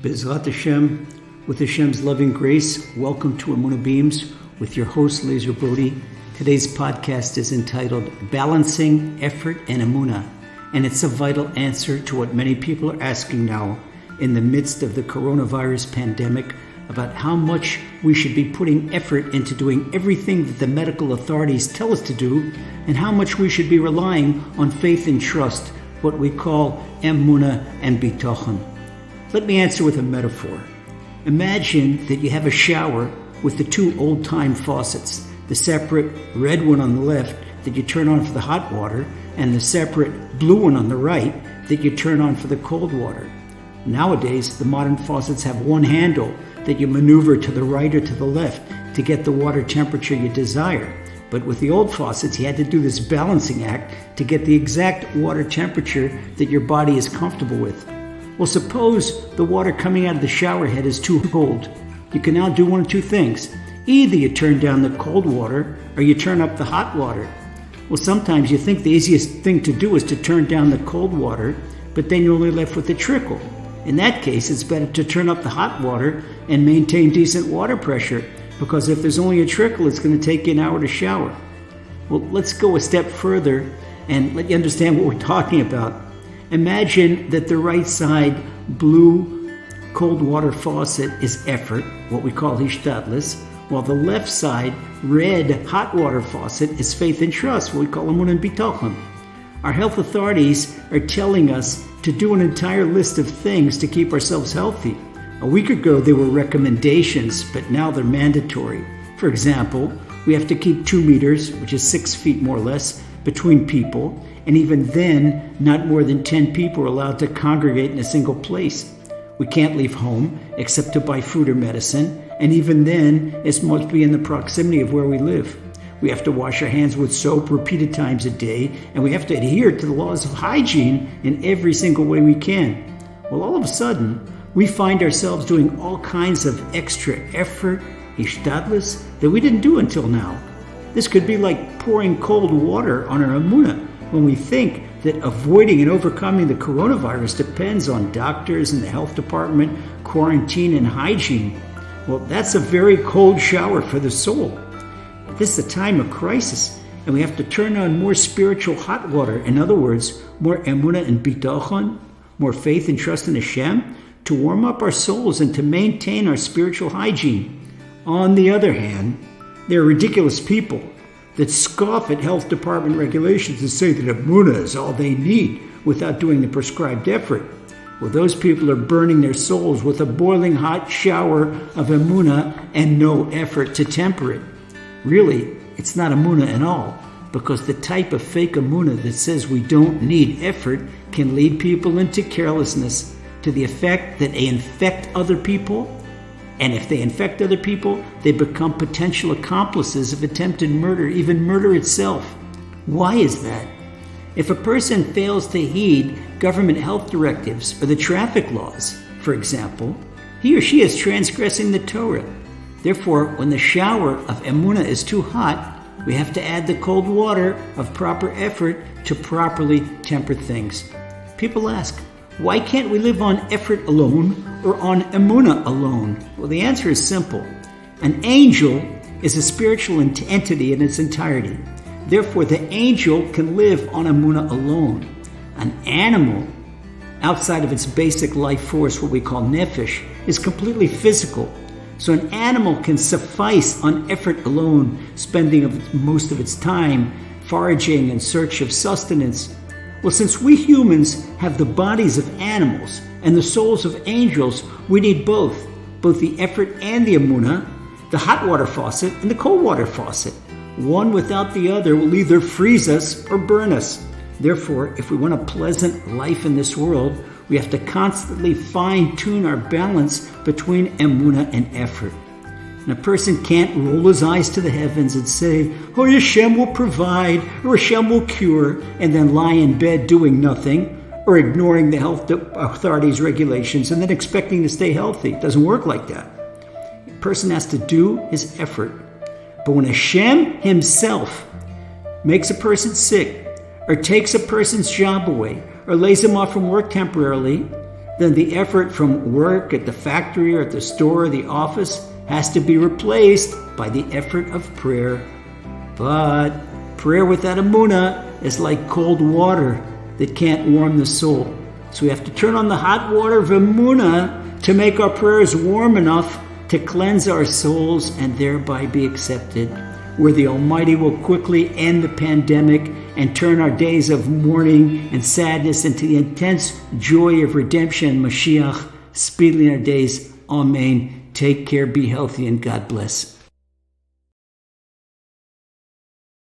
Bezrat Hashem, with Hashem's loving grace, welcome to Emuna Beams with your host, Laser Brody. Today's podcast is entitled Balancing Effort and Emuna, and it's a vital answer to what many people are asking now in the midst of the coronavirus pandemic about how much we should be putting effort into doing everything that the medical authorities tell us to do, and how much we should be relying on faith and trust, what we call Emuna and bitachon. Let me answer with a metaphor. Imagine that you have a shower with the two old-time faucets, the separate red one on the left that you turn on for the hot water, and the separate blue one on the right that you turn on for the cold water. Nowadays, the modern faucets have one handle that you maneuver to the right or to the left to get the water temperature you desire. But with the old faucets, you had to do this balancing act to get the exact water temperature that your body is comfortable with. Well, suppose the water coming out of the shower head is too cold. You can now do one of two things. Either you turn down the cold water or you turn up the hot water. Well, sometimes you think the easiest thing to do is to turn down the cold water, but then you're only left with the trickle. In that case, it's better to turn up the hot water and maintain decent water pressure, because if there's only a trickle, it's going to take you an hour to shower. Well, let's go a step further and let you understand what we're talking about. Imagine that the right side blue cold water faucet is effort, what we call hishtadlus, while the left side red hot water faucet is faith and trust, what we call Emuna and bitachon. Our health authorities are telling us to do an entire list of things to keep ourselves healthy. A week ago they were recommendations, but now they're mandatory. For example, we have to keep 2 meters, which is 6 feet more or less, between people, and even then, not more than 10 people are allowed to congregate in a single place. We can't leave home except to buy food or medicine, and even then, it must be in the proximity of where we live. We have to wash our hands with soap repeated times a day, and we have to adhere to the laws of hygiene in every single way we can. Well, all of a sudden, we find ourselves doing all kinds of extra effort, hishtadlus, that we didn't do until now. This could be like pouring cold water on our Emuna when we think that avoiding and overcoming the coronavirus depends on doctors and the health department, quarantine, and hygiene. Well, that's a very cold shower for the soul. This is a time of crisis, and we have to turn on more spiritual hot water. In other words, more Emuna and bitachon, more faith and trust in Hashem, to warm up our souls and to maintain our spiritual hygiene. On the other hand, there are ridiculous people that scoff at health department regulations and say that Emuna is all they need without doing the prescribed effort. Well, those people are burning their souls with a boiling hot shower of Emuna and no effort to temper it. Really, it's not Emuna at all, because the type of fake Emuna that says we don't need effort can lead people into carelessness to the effect that they infect other people, and if they infect other people, they become potential accomplices of attempted murder, even murder itself. Why is that? If a person fails to heed government health directives or the traffic laws, for example, he or she is transgressing the Torah. Therefore, when the shower of Emuna is too hot, we have to add the cold water of proper effort to properly temper things. People ask, why can't we live on effort alone or on Emuna alone? Well, the answer is simple. An angel is a spiritual entity in its entirety. Therefore, the angel can live on Emuna alone. An animal, outside of its basic life force, what we call nefesh, is completely physical. So an animal can suffice on effort alone, spending most of its time foraging in search of sustenance. Well, since we humans have the bodies of animals and the souls of angels, we need both the effort and the Emuna, the hot water faucet and the cold water faucet. One without the other will either freeze us or burn us. Therefore, if we want a pleasant life in this world, we have to constantly fine-tune our balance between Emuna and effort. And a person can't roll his eyes to the heavens and say, oh, Hashem will provide, or Hashem will cure, and then lie in bed doing nothing, or ignoring the health authorities' regulations and then expecting to stay healthy. It doesn't work like that. A person has to do his effort. But when Hashem himself makes a person sick, or takes a person's job away, or lays him off from work temporarily, then the effort from work at the factory or at the store or the office has to be replaced by the effort of prayer. But prayer without Emuna is like cold water that can't warm the soul. So we have to turn on the hot water of Emuna to make our prayers warm enough to cleanse our souls and thereby be accepted, where the Almighty will quickly end the pandemic and turn our days of mourning and sadness into the intense joy of redemption, Mashiach, speedily in our days. Amen. Take care, be healthy, and God bless.